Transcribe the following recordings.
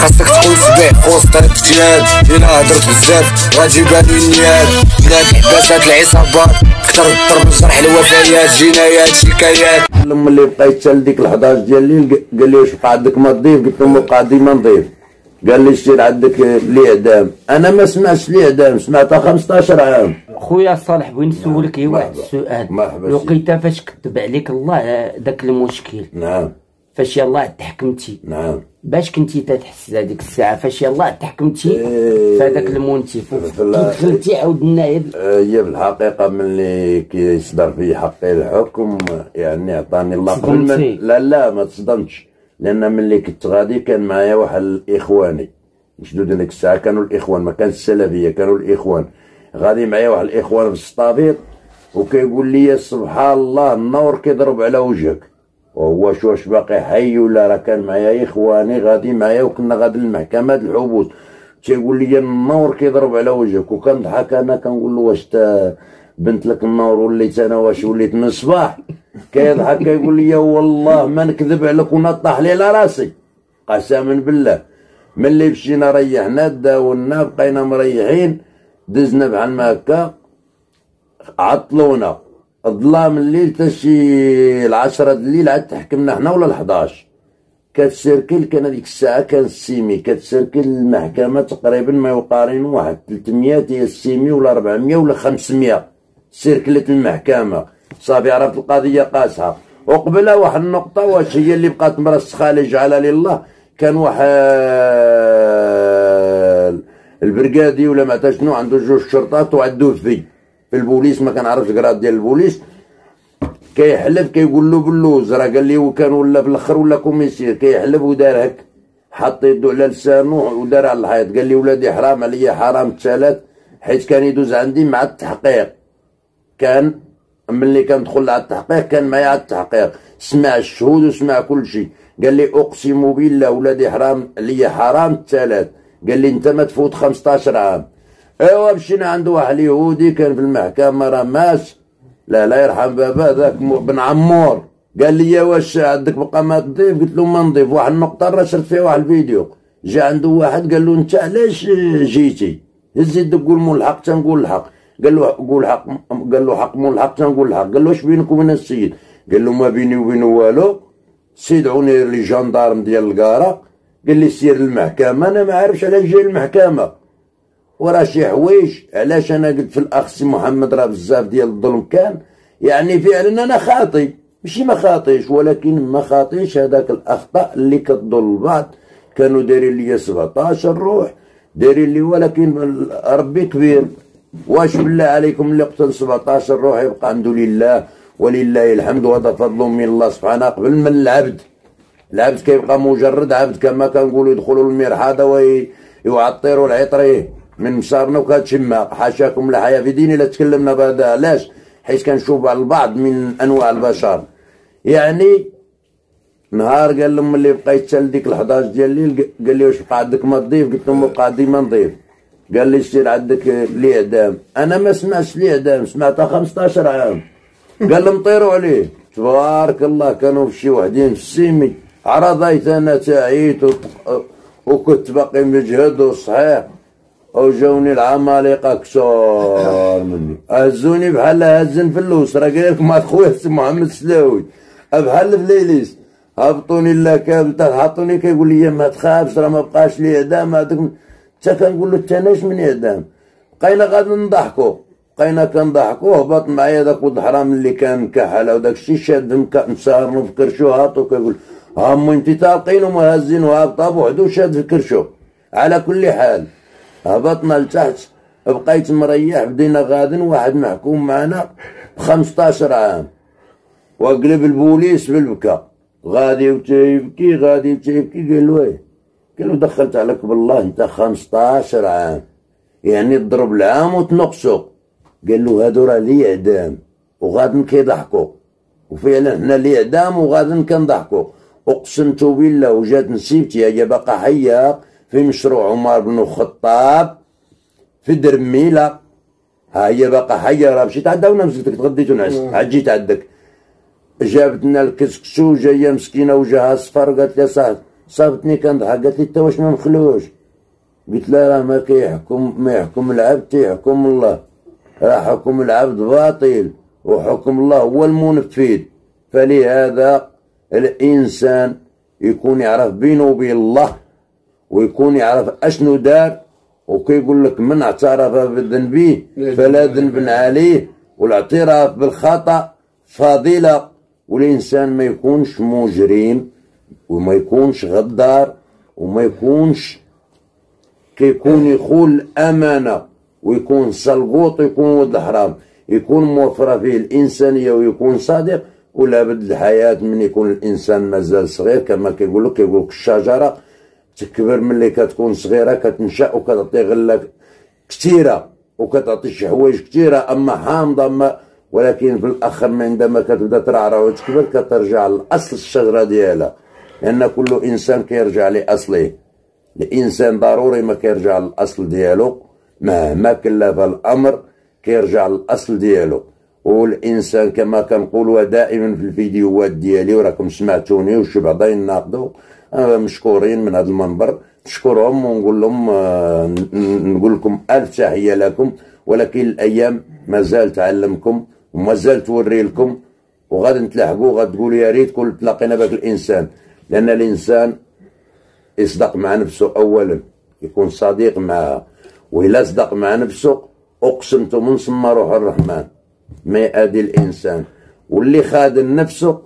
خاصك تكون سبيح في وسط الافتيات. الا هدرت بزاف غادي يبانو النيات. بلاد الحباسات العصابات كتر الضرب الجرح الوفيات جنايات شكايات. ملي بقيت حتى لديك 11 ديال الليل قال لي واش بقى عندك ما تضيف؟ قلت له بقى ديما نضيف. قال لي سير عندك الاعدام. انا ما سمعتش الاعدام، سمعتها 15 عام. خويا صالح بغيت نسولك غير واحد السؤال. لقيت فاش كتب عليك الله داك المشكل، نعم، فاش يلاه تحكمتي، نعم، باش كنتي تتحس هذيك الساعه فاش يلاه تحكمتي في هذاك المنتف كي دخلتي عاودنا هي في الحقيقه ملي كيصدر في حقي الحكم يعني عطاني الله قبل لا ما تصدمتش، لان ملي كنت غادي كان معايا واحد الاخواني يشدوا ديك الساعه، كانوا الاخوان ما كانش السلفيه، كانوا الاخوان غادي معايا واحد الاخوان في السطابيط، وكيقول لي سبحان الله النور كيضرب على وجهك، وهو واش باقي حي ولا راه كان معايا اخواني غادي معايا وكنا غادي للمحكمه الحبوس، تيقول لي النور كيضرب على وجهك، وكنضحك انا كنقول له واش بنت لك النور وليت انا واش وليت من الصباح؟ كيضحك كيقول لي والله ما نكذب عليك ونطاح لي على راسي قسما بالله. ملي مشينا ريحنا داولنا بقينا مريحين، دزنا بحال ما هكا عطلونا الظلام الليل حتى شي 10 الليل عاد تحكمنا حنا ولا 11 كتسيركل. كان هذيك الساعه كان السيمي كتسيركل المحكمه تقريبا ما يقارن واحد 300 ديال السيمي ولا 400 ولا 500 سيركلت المحكمه صافي عرفت القضيه قاصحه. وقبلها واحد النقطه واش هي اللي بقات مرسخه لجعلها لله، كان واحد البرقادي ولا ما شنو عنده 2 شرطات وعنده في البوليس، ما كنعرفش الكراد ديال البوليس، كيحلف كيقول له باللوز راه قال لي وكان ولا في الاخر ولا كوميسير، كيحلف ودار هك حط يدو على لسانه ودار على الحيط، قال لي ولادي حرام عليا حرام الثلاث، حيت كان يدوز عندي مع التحقيق، كان ملي كندخل على التحقيق كان معايا على التحقيق، سمع الشهود وسمع كل شيء، قال لي اقسم بالله ولادي حرام عليا حرام الثلاث، قال لي انت ما تفوت 15 عام. ايوا مشينا عند واحد اليهودي كان في المحكمه راه ماس، لا يرحم بابا ذاك بن عمور، قال لي واش عندك بقى ما تضيف؟ قلت له ما نضيف. واحد النقطه راه شرت فيها واحد الفيديو، جا عنده واحد قال له انت علاش جيتي؟ هز يدك قول ملحق تنقول الحق، قال له قول حق، قال له حق ملحق تنقول الحق، قال له واش بينك وبين السيد؟ قال له ما بيني وبينه والو، استدعوني لي جندارم ديال الكاره، قال لي سير للمحكمه، انا ما عارفش علاش جاي المحكمه وراه شي حوايج. علاش انا قلت في الاخ سي محمد راه بزاف ديال الظلم كان، يعني فعلا انا خاطي ماشي ما خاطيش، ولكن ما خاطيش هذاك الاخطاء اللي كتضل البعض، كانوا دايرين لي 17 روح دايرين لي، ولكن ربي كبير، واش بالله عليكم اللي قتل 17 روح يبقى الحمد لله ولله الحمد، وهذا فضل من الله سبحانه. قبل من العبد كيبقى مجرد عبد كما كنقولوا يدخلوا المرحاضه ويعطروا العطريه من مسارنا وكتشماق، حاشاكم لا حياه في ديني لا تكلمنا بهذا. علاش؟ حيت كنشوف على البعض من انواع البشر، يعني نهار قال لهم اللي بقيت حتى لديك 11 ديال الليل قال لي واش بقى عندك ما تضيف؟ قلت لهم بقى ديما نضيف. قال لي سير عندك الاعدام. انا ما سمعتش الاعدام، سمعتها 15 عام. قال لهم طيروا عليه. تبارك الله كانوا في شي وحدين في السيمي، عرضيت انا تعيت وكنت باقي مجهد وصحيح، وجاوني العمالقه كثار مني، هزوني بحال هزن في اللوس، راه قايل لكم هاد خويا سي محمد السلاوي بحال في ليليس، هبطوني لا كامل حطوني، كيقول لي ما تخافش راه ما بقاش لي اعدام هذوك، حتى كنقول له تاناش من اعدام. بقينا غادي نضحكوا، بقينا كنضحكوا، هبط معايا داك ولد الحرام اللي كان كحل وداك الشيء، شاد مسارنو في كرشو، هاتو كيقول هامو انت طالقينو وهازينو هابطه بوحدو شاد في كرشو. على كل حال هبطنا لتحت، بقيت مريح، بدينا غادن، واحد محكوم معنا ب15 عام، وقلب البوليس بالبكا، غادي وتيبكي غادي وتيبكي، قال له ايه؟ قال له دخلت عليك بالله انت 15 عام، يعني تضرب العام وتنقصو. قال له هادو راه لي اعدام وغادن كيضحكوا، وفعلا حنا لي اعدام وغادن كنضحكوا، اقسمت بالله وجات نسيبتي هي باقا حيه في مشروع عمر بن الخطاب في درميله، ها هي باقا حيه، راه مشيت عندها وانا مسكتك تغديت ونعس، عاد جيت عندك، جابت لنا الكسكسو، جايه مسكينه وجهها صفر، قالت لي صاحبي صابتني كنضحك، قالت لي انت واش ما مخلوش؟ قلت لها راه ما يحكم العبد تيحكم الله، راه حكم العبد باطل وحكم الله هو المنفذ. فلهذا الانسان يكون يعرف بينه وبين الله، ويكون يعرف اشنو دار، وكيقول لك من اعترف بذنبه فلا ذنب عليه، والاعتراف بالخطأ فضيلة، والإنسان ما يكونش مجرم وما يكونش غدار وما يكونش كيكون يخون الأمانة ويكون سلقوط ويكون ولد حرام، يكون موفرة فيه الإنسانية ويكون صادق. ولا بد الحياة من يكون الإنسان مازال صغير، كما كيقولك الشجرة تكبر ملي كتكون صغيرة، كتنشأ وكتعطي غلة كثيرة وكتعطي شي حوايج كثيرة أما حامضة، ولكن في الآخر عندما كتبدا ترعرع وتكبر كترجع لأصل الشجرة ديالها، لأن كل إنسان كيرجع لأصله. الإنسان ضروري ما كيرجع للأصل ديالو مهما كلف الأمر، كيرجع للأصل ديالو. والإنسان كما كنقولوا دائما في الفيديوهات ديالي وراكم سمعتوني وشي بعضا يناقضوا، مشكورين من هذا المنبر، نشكرهم ونقول لهم نقول لكم ألف تحية لكم. ولكن الأيام مازال تعلمكم ومازال توري لكم، وغادي نتلاحقوا غتقولوا يا ريت كل تلاقينا بهذا الإنسان، لأن الإنسان يصدق مع نفسه أولا، يكون صديق معها، وإلا صدق مع نفسه أقسمت من سما روح الرحمن ما يأذي الإنسان. واللي خادم نفسه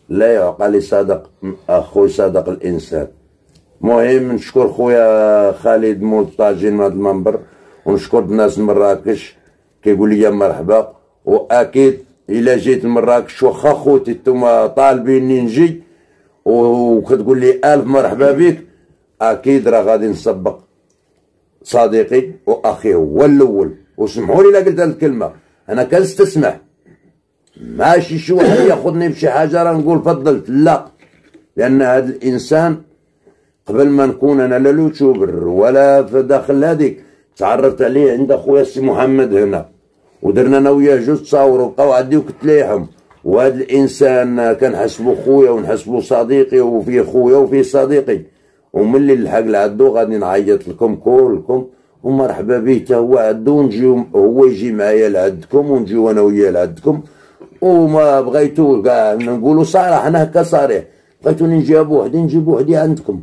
لا يعقل صادق أخوي صادق الإنسان. مهم نشكر خويا خالد مول طاجين من هذا المنبر، ونشكر الناس مراكش كيقول لي مرحبا. واكيد الا جيت لمراكش واخا خوتي نتوما طالبيني نجي وكتقول لي الف مرحبا بك، اكيد راه غادي نسبق صديقي واخي هو الاول. وسمحوا لي الا قلت هذه الكلمه، انا كنستسمح، ماشي شي واحد ياخذني بشي حاجه راه نقول فضلت، لا، لان هذا الانسان قبل ما نكون انا لا يوتيوبر ولا في داخل هذيك تعرفت عليه عند اخويا السي محمد هنا، ودرنا انا وياه جوج تصاور وبقاو عندي وكتلايحهم. وهذا الانسان كنحسبو خويا ونحسبو صديقي، وفيه خويا وفيه صديقي، وملي نلحق لعندو غادي نعيط لكم كلكم ومرحبا به حتى هو عندو، ونجيو هو يجي معايا لعندكم ونجيو انا وياه لعندكم. وما بغيتو كاع نقولوا صراحه، انا هكا صريح، بغيتوني نجيب بوحدي نجيب بوحدي عندكم.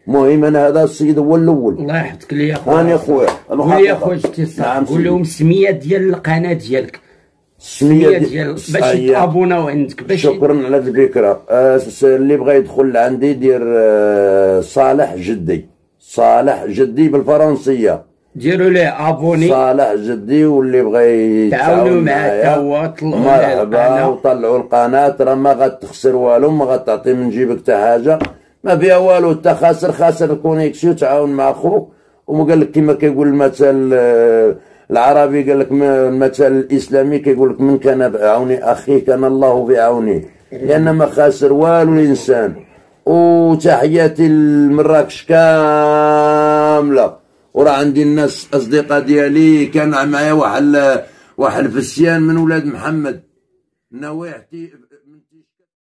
المهم انا هذا السيد هو الاول. الله يحفظك لي اخويا. هاني اخويا قول لي اخويا اختصار، قول لهم السميه ديال القناه ديالك، السميه ديال باش يتابوناو عندك. باش شكرا على هذه الفكره. اللي بغى يدخل عندي يدير صالح جدي، صالح جدي بالفرنسيه، ديروا ليه ابوني صالح جدي. واللي بغى يتعاونوا معايا هو مرحبا، وطلعوا القناه، راه ما غتخسر والو، ما غتعطي من جيبك حتى حاجه، ما فيها والو، انت خاسر الكونيكسيون، تعاون مع خوك. وما قال لك كما كيقول المثل العربي، قال لك المثل الاسلامي كيقول لك من كان بعوني اخيه كان الله بعونه، لان ما خاسر والو الانسان. وتحياتي لمراكش كامله، وراه عندي الناس اصدقاء ديالي كان معايا واحد الفسيان من ولاد محمد نواحتي.